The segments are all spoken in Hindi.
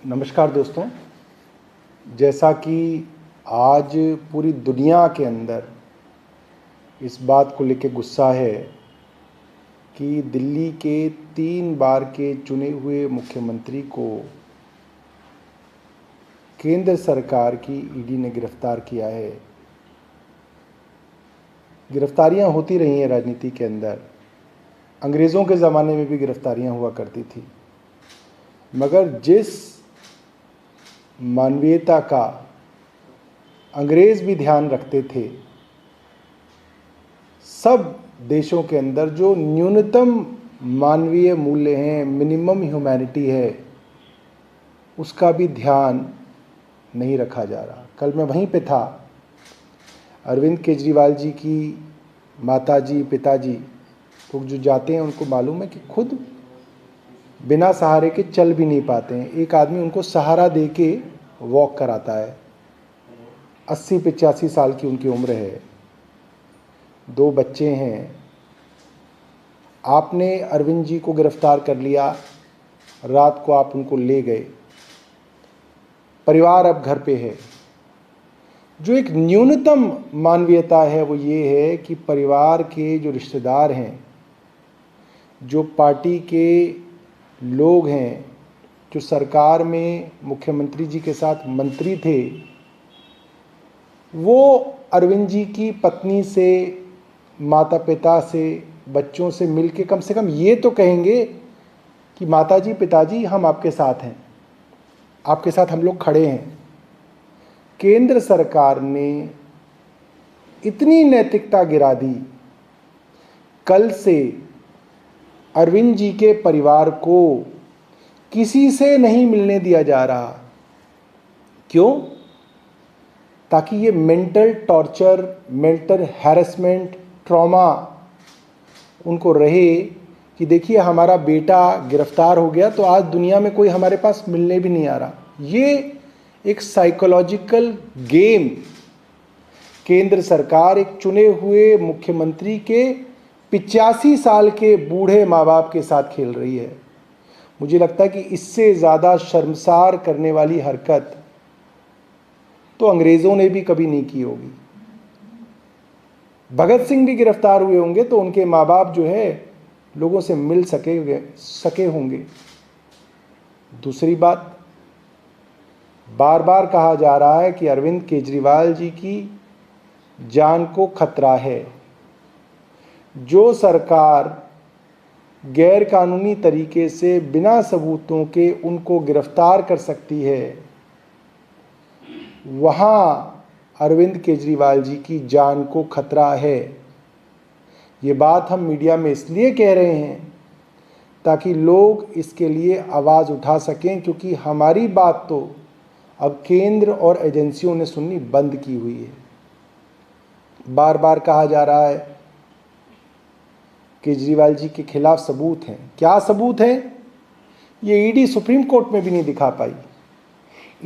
नमस्कार दोस्तों। जैसा कि आज पूरी दुनिया के अंदर इस बात को लेकर गुस्सा है कि दिल्ली के 3 बार के चुने हुए मुख्यमंत्री को केंद्र सरकार की ईडी ने गिरफ्तार किया है। गिरफ्तारियां होती रही हैं राजनीति के अंदर। अंग्रेज़ों के ज़माने में भी गिरफ्तारियां हुआ करती थी, मगर जिस मानवीयता का अंग्रेज़ भी ध्यान रखते थे, सब देशों के अंदर जो न्यूनतम मानवीय मूल्य हैं, मिनिमम ह्यूमैनिटी है, उसका भी ध्यान नहीं रखा जा रहा। कल मैं वहीं पे था। अरविंद केजरीवाल जी की माताजी पिताजी लोग जो जाते हैं उनको मालूम है कि खुद बिना सहारे के चल भी नहीं पाते हैं। एक आदमी उनको सहारा दे के वॉक कराता है। 80-85 साल की उनकी उम्र है, 2 बच्चे हैं। आपने अरविंद जी को गिरफ्तार कर लिया, रात को आप उनको ले गए, परिवार अब घर पे है। जो एक न्यूनतम मानवीयता है वो ये है कि परिवार के जो रिश्तेदार हैं, जो पार्टी के लोग हैं, जो सरकार में मुख्यमंत्री जी के साथ मंत्री थे, वो अरविंद जी की पत्नी से, माता पिता से, बच्चों से मिलके कम से कम ये तो कहेंगे कि माताजी पिताजी हम आपके साथ हैं, आपके साथ हम लोग खड़े हैं। केंद्र सरकार ने इतनी नैतिकता गिरा दी। कल से अरविंद जी के परिवार को किसी से नहीं मिलने दिया जा रहा। क्यों? ताकि ये mental torture, mental harassment, trauma उनको रहे कि देखिए हमारा बेटा गिरफ्तार हो गया तो आज दुनिया में कोई हमारे पास मिलने भी नहीं आ रहा। ये एक साइकोलॉजिकल गेम केंद्र सरकार एक चुने हुए मुख्यमंत्री के 85 साल के बूढ़े माँ बाप के साथ खेल रही है। मुझे लगता है कि इससे ज़्यादा शर्मसार करने वाली हरकत तो अंग्रेज़ों ने भी कभी नहीं की होगी। भगत सिंह भी गिरफ्तार हुए होंगे तो उनके माँ बाप जो है लोगों से मिल सके होंगे। दूसरी बात, बार बार कहा जा रहा है कि अरविंद केजरीवाल जी की जान को खतरा है। जो सरकार गैर कानूनी तरीके से बिना सबूतों के उनको गिरफ्तार कर सकती है, वहाँ अरविंद केजरीवाल जी की जान को खतरा है। ये बात हम मीडिया में इसलिए कह रहे हैं ताकि लोग इसके लिए आवाज़ उठा सकें, क्योंकि हमारी बात तो अब केंद्र और एजेंसियों ने सुननी बंद की हुई है। बार बार कहा जा रहा है केजरीवाल जी के खिलाफ सबूत हैं। क्या सबूत है? ये ईडी सुप्रीम कोर्ट में भी नहीं दिखा पाई।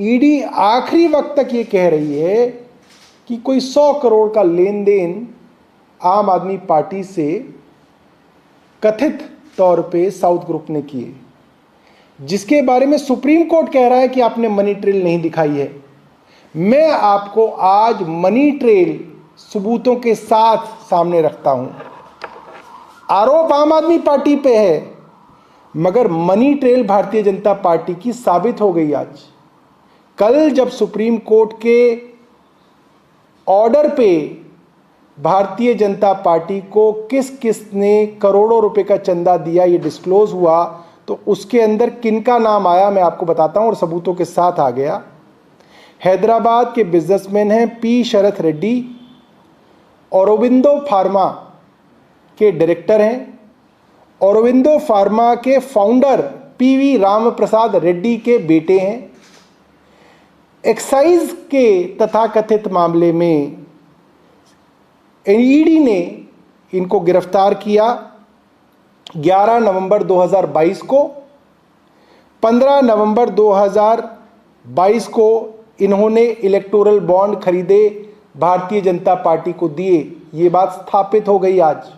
ईडी आखिरी वक्त तक ये कह रही है कि कोई 100 करोड़ का लेन देन आम आदमी पार्टी से कथित तौर पे साउथ ग्रुप ने किए, जिसके बारे में सुप्रीम कोर्ट कह रहा है कि आपने मनी ट्रेल नहीं दिखाई है। मैं आपको आज मनी ट्रेल सबूतों के साथ सामने रखता हूं। आरोप आम आदमी पार्टी पे है, मगर money trail Bharatiya Janata party की साबित हो गई आज। कल जब सुप्रीम कोर्ट के ऑर्डर पे भारतीय जनता पार्टी को किस किस ने करोड़ों रुपए का चंदा दिया ये डिस्क्लोज हुआ, तो उसके अंदर किनका नाम आया मैं आपको बताता हूं और सबूतों के साथ आ गया। हैदराबाद के बिजनेसमैन हैं पी शरथ रेड्डी, औरोबिंदो फार्मा के डायरेक्टर हैं, औरोबिंदो फार्मा के फाउंडर पीवी राम प्रसाद रेड्डी के बेटे हैं। एक्साइज के तथाकथित मामले में ईडी ने इनको गिरफ्तार किया 11 नवंबर 2022 को। 15 नवंबर 2022 को इन्होंने इलेक्टोरल बॉन्ड खरीदे, भारतीय जनता पार्टी को दिए। ये बात स्थापित हो गई आज।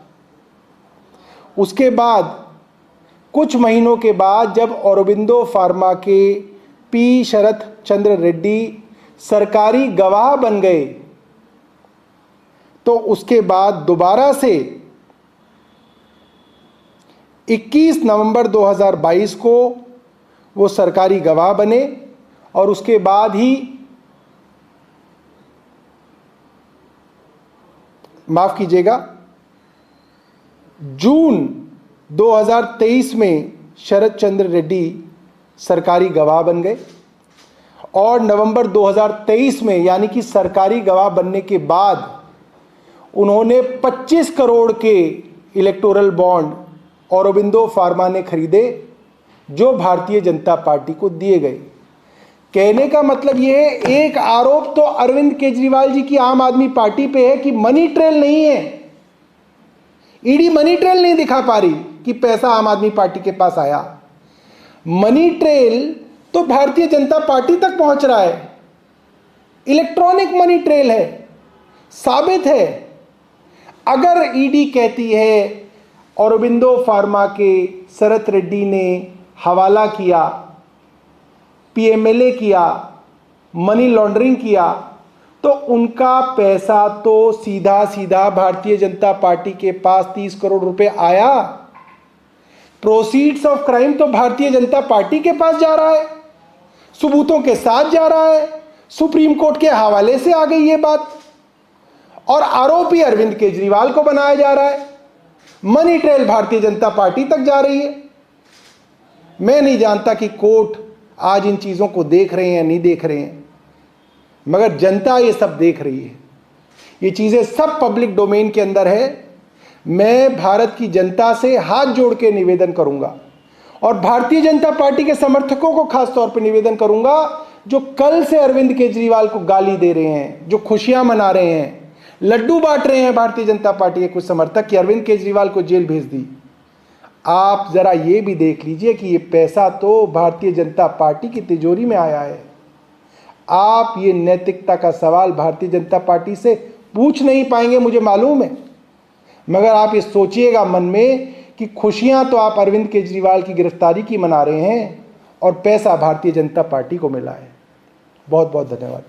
उसके बाद कुछ महीनों के बाद जब औरोबिंदो फार्मा के पी शरत चंद्र रेड्डी सरकारी गवाह बन गए तो उसके बाद दोबारा से 21 नवंबर 2022 को वो सरकारी गवाह बने और उसके बाद ही, माफ कीजिएगा, जून 2023 में शरत चंद्र रेड्डी सरकारी गवाह बन गए और नवंबर 2023 में, यानी कि सरकारी गवाह बनने के बाद, उन्होंने 25 करोड़ के इलेक्टोरल बॉन्ड औरोबिंदो फार्मा ने खरीदे जो भारतीय जनता पार्टी को दिए गए। कहने का मतलब यह है, एक आरोप तो अरविंद केजरीवाल जी की आम आदमी पार्टी पे है कि मनी ट्रेल नहीं है, ईडी मनी ट्रेल नहीं दिखा पा रही कि पैसा आम आदमी पार्टी के पास आया। मनी ट्रेल तो भारतीय जनता पार्टी तक पहुंच रहा है, इलेक्ट्रॉनिक मनी ट्रेल है, साबित है। अगर ईडी कहती है औरोबिंदो फार्मा के शरत रेड्डी ने हवाला किया, पीएमएलए किया, मनी लॉन्ड्रिंग किया, तो उनका पैसा तो सीधा सीधा भारतीय जनता पार्टी के पास 30 करोड़ रुपए आया। प्रोसीड्स ऑफ क्राइम तो भारतीय जनता पार्टी के पास जा रहा है, सबूतों के साथ जा रहा है, सुप्रीम कोर्ट के हवाले से आ गई ये बात, और आरोपी अरविंद केजरीवाल को बनाया जा रहा है। Money trail Bharatiya Janata party तक जा रही है। मैं नहीं जानता कि कोर्ट आज इन चीजों को देख रहे हैं या नहीं देख रहे हैं, मगर जनता ये सब देख रही है। ये चीजें सब पब्लिक डोमेन के अंदर है। मैं भारत की जनता से हाथ जोड़ के निवेदन करूंगा और भारतीय जनता पार्टी के समर्थकों को खास तौर पर निवेदन करूंगा, जो कल से अरविंद केजरीवाल को गाली दे रहे हैं, जो खुशियां मना रहे हैं, लड्डू बांट रहे हैं भारतीय जनता पार्टी के कुछ समर्थक कि अरविंद केजरीवाल को जेल भेज दी। आप जरा ये भी देख लीजिए कि ये पैसा तो भारतीय जनता पार्टी की तिजोरी में आया है। आप ये नैतिकता का सवाल भारतीय जनता पार्टी से पूछ नहीं पाएंगे, मुझे मालूम है, मगर आप ये सोचिएगा मन में कि खुशियां तो आप अरविंद केजरीवाल की गिरफ्तारी की मना रहे हैं और पैसा भारतीय जनता पार्टी को मिला है। बहुत बहुत धन्यवाद।